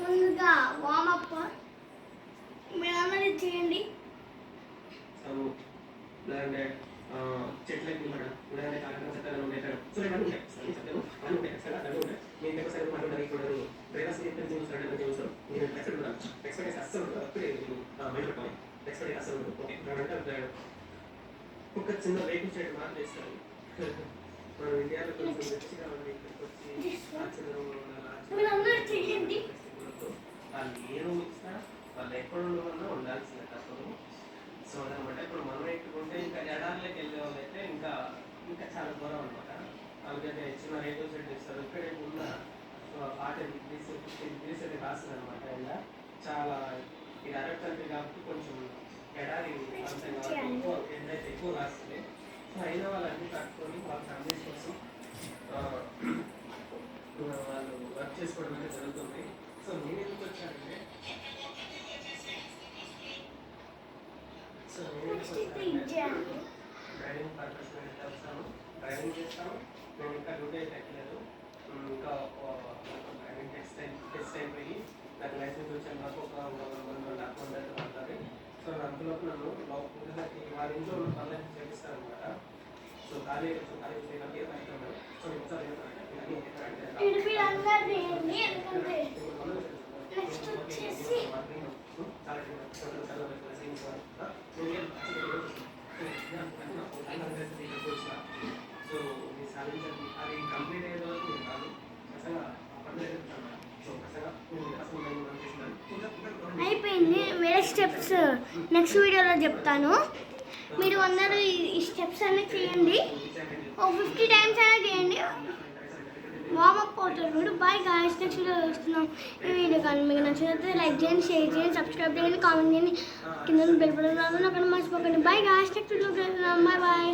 ముందుగా వామప్ మీరందరూ చేయండి. చెట్లకి నిలబడడం ఉదాహరణ కార్యక్రమం చట్టాలను ఉంటాయి సో ఇవన్నీ ఉంటాయి చట్టాలు అన్నీ ఉంటాయి ఖచ్చితంగా అన్నీ ఉంటాయి మీ ఇంకొక సైడ్ మాట్లాడాలి ఇప్పుడు డ్రైవర్స్ చెప్పిన చూస్తాడు చూస్తారు మీరు ఎక్స్పెక్ట్ ఉండాలి ఎక్స్పెక్టేషన్ అస్సలు ఉంటుంది అప్పుడే మైండ్ పెట్టుకోవాలి ఎక్స్పెక్టేషన్ అస్సలు ఉంటుంది ఓకే అంటే ఒక చిన్న వెహికల్ సైడ్ మాత్రం వేస్తారు మనం ఇండియాలో కొంచెం రిచ్గా ఉండి ఇక్కడికి వచ్చి వాళ్ళు ఏ రూమ్ ఇచ్చినా వాళ్ళు ఎక్కడ ఉండమన్నా ఉండాల్సిన తప్పదు. సో అదనమాట ఇప్పుడు మనం ఎక్కుంటే ఇంకా ఎడార్లోకి వెళ్ళే వాళ్ళు అయితే ఇంకా ఇంకా చాలా దూరం అనమాట. అందుకంటే చిన్న రేడియో సెట్ ఇస్తారు ఇక్కడే ఉన్న 40 degrees 50 degrees అయితే రాస్తుంది అనమాట. ఇలా చాలా ఇది అరబ్ కంట్రీ కాబట్టి కొంచెం ఎడారి అంతే కాబట్టి ఎండైతే ఎక్కువ రాస్తుంది. సో అయినా వాళ్ళన్నీ కట్టుకొని వాళ్ళ ఫ్యామిలీస్ కోసం వాళ్ళు వర్క్ చేసుకోవడం అనేది జరుగుతుంది. సో నేను ఎందుకు వచ్చానంటే డ్రైవింగ్ పర్పస్ మీద వస్తాను, డ్రైవింగ్ చేస్తాను. నేను ఇంకా డ్యూటీ అయితే ఎక్కలేదు. ఇంకా డ్రైవింగ్ టెస్ట్ అయిపోయి నాకు లైసెన్స్ వచ్చాను నాకు ఒక 1 month అయితే పడుతుంది. సో అందులోకి నన్ను వాళ్ళ ఇంట్లో ఉన్న పనులు చేపిస్తాను అనమాట. సో ఖాళీ చేయడానికి అవుతున్నాను. సో ఒకసారి సో మీ సాధించండి అది కంప్లీట్ అయ్యే వరకు నేను కాదు అసలు అయిపోయింది. వేరే స్టెప్స్ నెక్స్ట్ వీడియోలో చెప్తాను. మీరు అందరూ ఈ స్టెప్స్ అన్నీ చేయండి. 50 times అయినా చేయండి. వార్మప్ అవుతారు మీరు. బాయ్ గాయ్స్, నెక్స్ట్ వీడియో వస్తున్నాం. ఈ వీడియో కానీ మీకు నచ్చినట్లయితే లైక్ చేయండి, షేర్ చేయండి, సబ్స్క్రైబ్ చేయండి, కామెంట్ చేయండి, కింద బెల్ బటన్ రాదు అక్కడ మర్చిపోకండి. Bye guys, next video bye bye.